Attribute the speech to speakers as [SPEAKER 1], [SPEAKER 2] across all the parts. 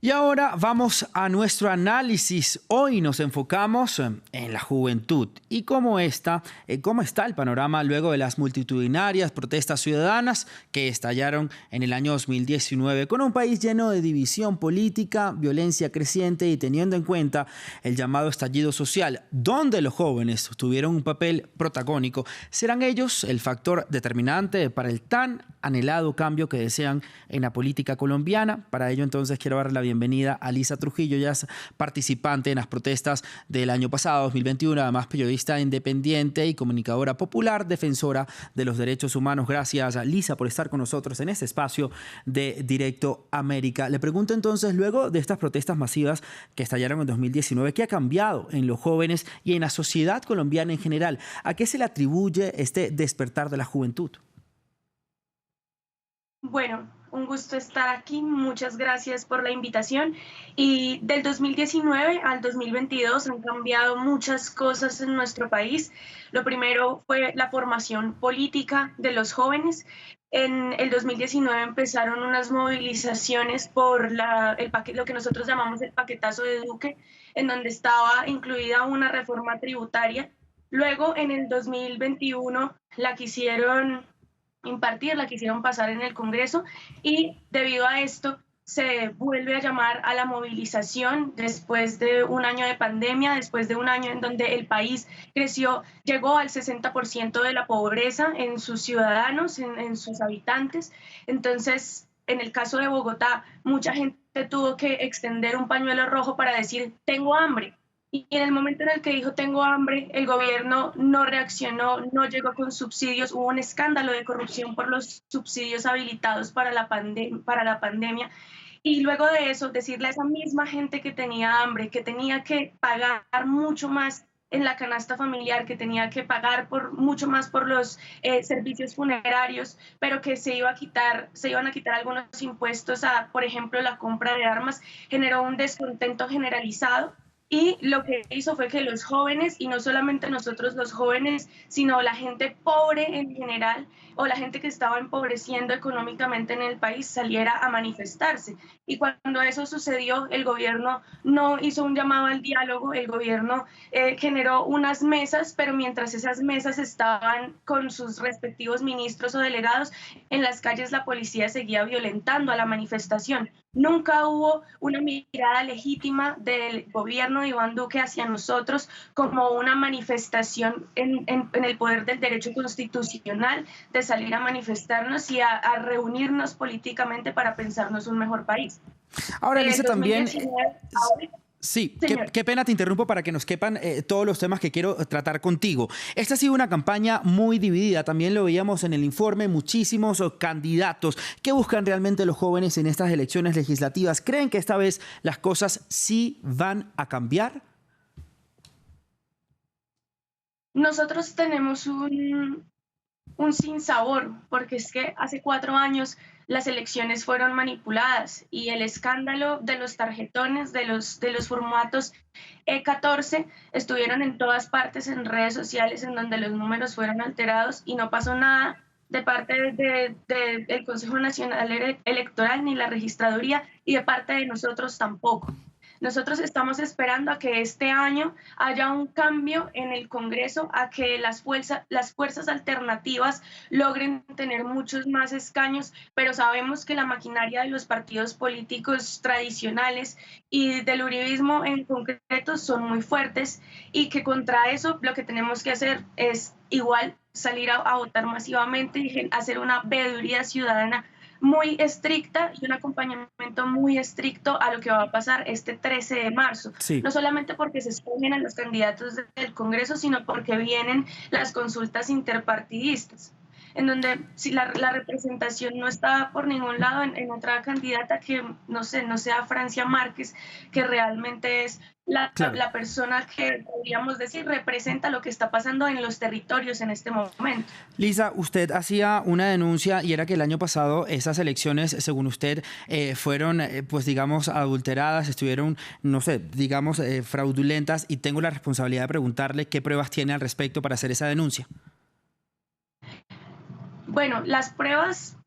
[SPEAKER 1] Y ahora vamos a nuestro análisis. Hoy nos enfocamos en la juventud y cómo está el panorama luego de las multitudinarias protestas ciudadanas que estallaron en el año 2019 con un país lleno de división política, violencia creciente y teniendo en cuenta el llamado estallido social, donde los jóvenes tuvieron un papel protagónico. ¿Serán ellos el factor determinante para el tan anhelado cambio que desean en la política colombiana? Para ello, entonces, quiero dar la bienvenida a Lisa Trujillo. Ella es participante en las protestas del año pasado, 2021, además periodista independiente y comunicadora popular, defensora de los derechos humanos. Gracias, Lisa, por estar con nosotros en este espacio de Directo América. Le pregunto entonces, luego de estas protestas masivas que estallaron en 2019, ¿qué ha cambiado en los jóvenes y en la sociedad colombiana en general? ¿A qué se le atribuye este despertar de la juventud?
[SPEAKER 2] Bueno, un gusto estar aquí. Muchas gracias por la invitación. Y del 2019 al 2022 han cambiado muchas cosas en nuestro país. Lo primero fue la formación política de los jóvenes. En el 2019 empezaron unas movilizaciones por lo que nosotros llamamos el paquetazo de Duque, en donde estaba incluida una reforma tributaria. Luego, en el 2021, la quisieron pasar en el Congreso y debido a esto se vuelve a llamar a la movilización después de un año de pandemia, después de un año en donde el país llegó al 60% de la pobreza en sus ciudadanos, en sus habitantes. Entonces, en el caso de Bogotá, mucha gente tuvo que extender un pañuelo rojo para decir, tengo hambre. Y en el momento en el que dijo tengo hambre, el gobierno no reaccionó, no llegó con subsidios, hubo un escándalo de corrupción por los subsidios habilitados para la pandemia. Y luego de eso, decirle a esa misma gente que tenía hambre, que tenía que pagar mucho más en la canasta familiar, que tenía que pagar mucho más por los servicios funerarios, pero que se iban a quitar algunos impuestos a, por ejemplo, la compra de armas, generó un descontento generalizado. Y lo que hizo fue que los jóvenes, y no solamente nosotros los jóvenes, sino la gente pobre en general, o la gente que estaba empobreciendo económicamente en el país, saliera a manifestarse. Y cuando eso sucedió, el gobierno no hizo un llamado al diálogo, el gobierno generó unas mesas, pero mientras esas mesas estaban con sus respectivos ministros o delegados, en las calles la policía seguía violentando a la manifestación. Nunca hubo una mirada legítima del gobierno de Iván Duque hacia nosotros como una manifestación en el poder del derecho constitucional de salir a manifestarnos y a reunirnos políticamente para pensarnos un mejor país.
[SPEAKER 1] Ahora, Lisa, también...
[SPEAKER 2] 2019,
[SPEAKER 1] Sí, qué pena te interrumpo para que nos quepan todos los temas que quiero tratar contigo. Esta ha sido una campaña muy dividida, también lo veíamos en el informe, muchísimos candidatos. ¿Qué buscan realmente los jóvenes en estas elecciones legislativas? ¿Creen que esta vez las cosas sí van a cambiar?
[SPEAKER 2] Nosotros tenemos un sinsabor, porque es que hace 4 años las elecciones fueron manipuladas y el escándalo de los tarjetones, de los formatos E14, estuvieron en todas partes en redes sociales en donde los números fueron alterados y no pasó nada de parte del Consejo Nacional Electoral ni la registraduría y de parte de nosotros tampoco. Nosotros estamos esperando a que este año haya un cambio en el Congreso, a que las fuerzas alternativas logren tener muchos más escaños, pero sabemos que la maquinaria de los partidos políticos tradicionales y del uribismo en concreto son muy fuertes y que contra eso lo que tenemos que hacer es igual salir a votar masivamente y hacer una veeduría ciudadana muy estricta y un acompañamiento muy estricto a lo que va a pasar este 13 de marzo.
[SPEAKER 1] Sí.
[SPEAKER 2] No solamente porque se escogen a los candidatos del Congreso, sino porque vienen las consultas interpartidistas, en donde si la representación no está por ningún lado en otra candidata que, no sea Francia Márquez, que realmente es la persona que podríamos decir representa lo que está pasando en los territorios en este momento.
[SPEAKER 1] Lisa, usted hacía una denuncia y era que el año pasado esas elecciones, según usted, fueron, pues digamos, adulteradas, estuvieron, no sé, digamos, fraudulentas, y tengo la responsabilidad de preguntarle qué pruebas tiene al respecto para hacer esa denuncia.
[SPEAKER 2] Bueno, las pruebas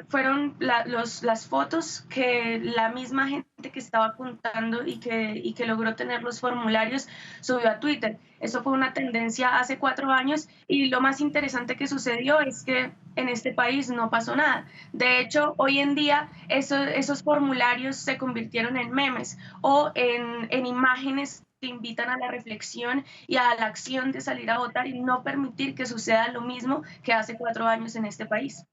[SPEAKER 2] fueron las fotos que la misma gente que estaba apuntando y que logró tener los formularios subió a Twitter. Eso fue una tendencia hace 4 años y lo más interesante que sucedió es que en este país no pasó nada. De hecho, hoy en día esos formularios se convirtieron en memes o en imágenes que invitan a la reflexión y a la acción de salir a votar y no permitir que suceda lo mismo que hace 4 años en este país.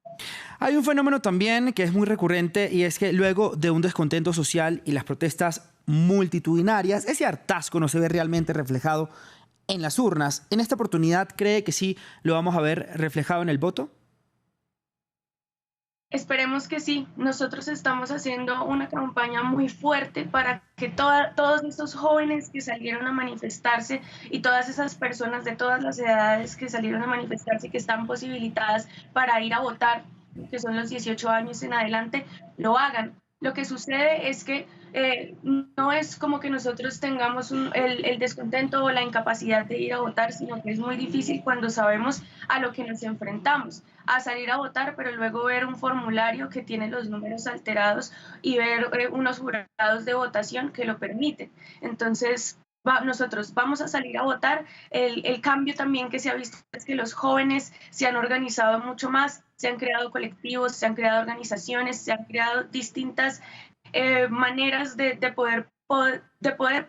[SPEAKER 1] Hay un fenómeno también que es muy recurrente y es que luego de un descontento social y las protestas multitudinarias, ese hartazgo no se ve realmente reflejado en las urnas. ¿En esta oportunidad cree que sí lo vamos a ver reflejado en el voto?
[SPEAKER 2] Esperemos que sí. Nosotros estamos haciendo una campaña muy fuerte para que todos estos jóvenes que salieron a manifestarse y todas esas personas de todas las edades que salieron a manifestarse y que están posibilitadas para ir a votar, que son los 18 años en adelante, lo hagan. Lo que sucede es que no es como que nosotros tengamos el descontento o la incapacidad de ir a votar, sino que es muy difícil cuando sabemos a lo que nos enfrentamos, a salir a votar, pero luego ver un formulario que tiene los números alterados y ver unos jurados de votación que lo permiten. Entonces, nosotros vamos a salir a votar. El cambio también que se ha visto es que los jóvenes se han organizado mucho más, se han creado colectivos, se han creado organizaciones, se han creado distintas maneras de poder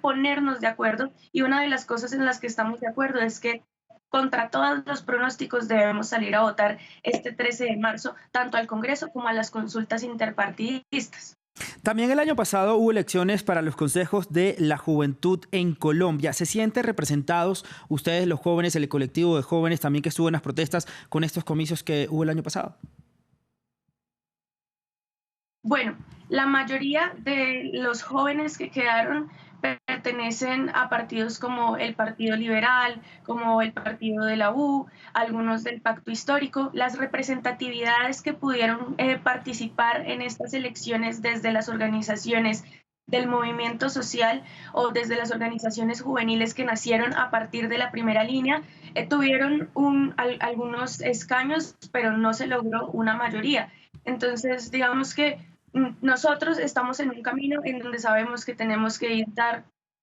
[SPEAKER 2] ponernos de acuerdo. Y una de las cosas en las que estamos de acuerdo es que contra todos los pronósticos debemos salir a votar este 13 de marzo, tanto al Congreso como a las consultas interpartidistas.
[SPEAKER 1] También el año pasado hubo elecciones para los consejos de la juventud en Colombia. ¿Se sienten representados ustedes, los jóvenes, el colectivo de jóvenes también que estuvo en las protestas con estos comicios que hubo el año pasado?
[SPEAKER 2] Bueno, la mayoría de los jóvenes que quedaron pertenecen a partidos como el Partido Liberal, como el Partido de la U, algunos del Pacto Histórico. Las representatividades que pudieron participar en estas elecciones desde las organizaciones del movimiento social o desde las organizaciones juveniles que nacieron a partir de la primera línea, tuvieron algunos escaños, pero no se logró una mayoría. Entonces, digamos que nosotros estamos en un camino en donde sabemos que tenemos que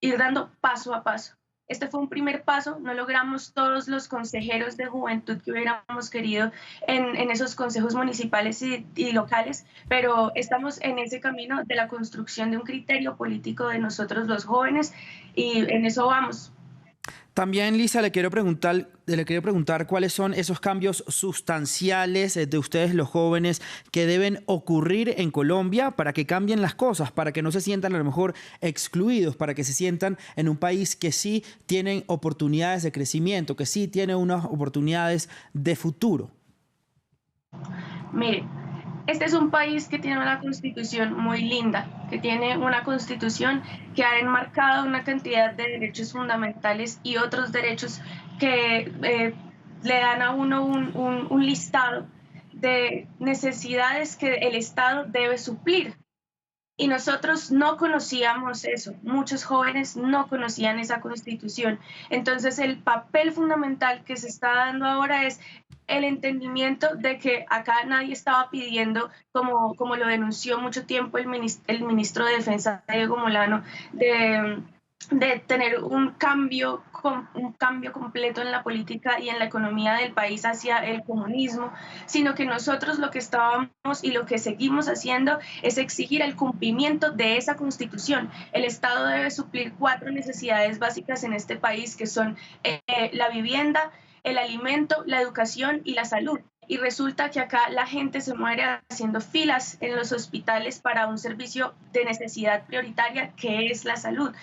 [SPEAKER 2] ir dando paso a paso. Este fue un primer paso, no logramos todos los consejeros de juventud que hubiéramos querido en esos consejos municipales y locales, pero estamos en ese camino de la construcción de un criterio político de nosotros los jóvenes y en eso vamos.
[SPEAKER 1] También, Lisa, le quiero preguntar cuáles son esos cambios sustanciales de ustedes, los jóvenes, que deben ocurrir en Colombia para que cambien las cosas, para que no se sientan a lo mejor excluidos, para que se sientan en un país que sí tienen oportunidades de crecimiento, que sí tiene unas oportunidades de futuro.
[SPEAKER 2] Mire, este es un país que tiene una constitución muy linda, que tiene una constitución que ha enmarcado una cantidad de derechos fundamentales y otros derechos que le dan a uno un listado de necesidades que el Estado debe suplir. Y nosotros no conocíamos eso, muchos jóvenes no conocían esa constitución. Entonces el papel fundamental que se está dando ahora es el entendimiento de que acá nadie estaba pidiendo, como lo denunció mucho tiempo el ministro de Defensa, Diego Molano, de tener un cambio completo en la política y en la economía del país hacia el comunismo, sino que nosotros lo que estábamos y lo que seguimos haciendo es exigir el cumplimiento de esa constitución. El Estado debe suplir 4 necesidades básicas en este país, que son la vivienda, el alimento, la educación y la salud. Y resulta que acá la gente se muere haciendo filas en los hospitales para un servicio de necesidad prioritaria que es la salud.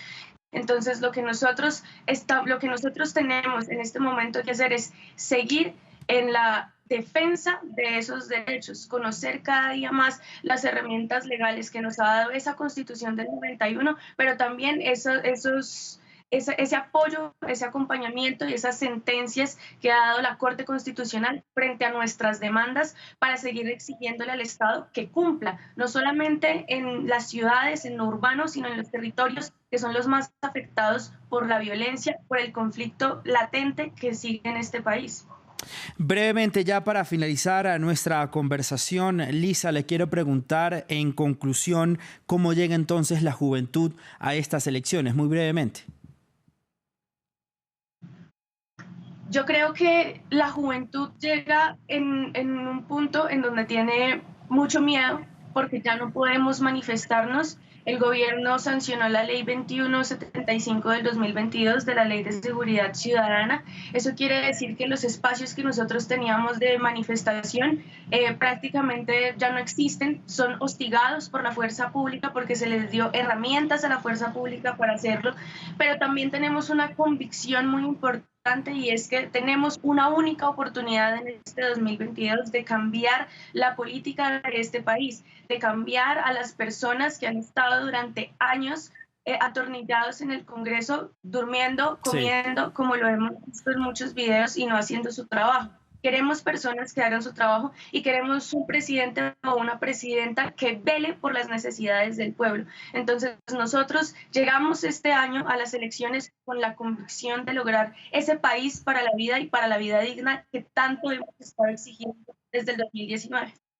[SPEAKER 2] Entonces, lo que nosotros tenemos en este momento que hacer es seguir en la defensa de esos derechos, conocer cada día más las herramientas legales que nos ha dado esa Constitución del 91, pero también ese apoyo, ese acompañamiento y esas sentencias que ha dado la Corte Constitucional frente a nuestras demandas para seguir exigiéndole al Estado que cumpla, no solamente en las ciudades, en lo urbano, sino en los territorios que son los más afectados por la violencia, por el conflicto latente que sigue en este país.
[SPEAKER 1] Brevemente, ya para finalizar nuestra conversación, Lisa, le quiero preguntar en conclusión cómo llega entonces la juventud a estas elecciones, muy brevemente.
[SPEAKER 2] Yo creo que la juventud llega en un punto en donde tiene mucho miedo porque ya no podemos manifestarnos. El gobierno sancionó la ley 2175 del 2022 de la Ley de Seguridad Ciudadana. Eso quiere decir que los espacios que nosotros teníamos de manifestación prácticamente ya no existen, son hostigados por la fuerza pública porque se les dio herramientas a la fuerza pública para hacerlo, pero también tenemos una convicción muy importante y es que tenemos una única oportunidad en este 2022 de cambiar la política de este país, de cambiar a las personas que han estado durante años atornillados en el Congreso, durmiendo,
[SPEAKER 1] Sí.
[SPEAKER 2] comiendo, como lo hemos visto en muchos videos, y no haciendo su trabajo. Queremos personas que hagan su trabajo y queremos un presidente o una presidenta que vele por las necesidades del pueblo. Entonces, nosotros llegamos este año a las elecciones con la convicción de lograr ese país para la vida y para la vida digna que tanto hemos estado exigiendo desde el 2019.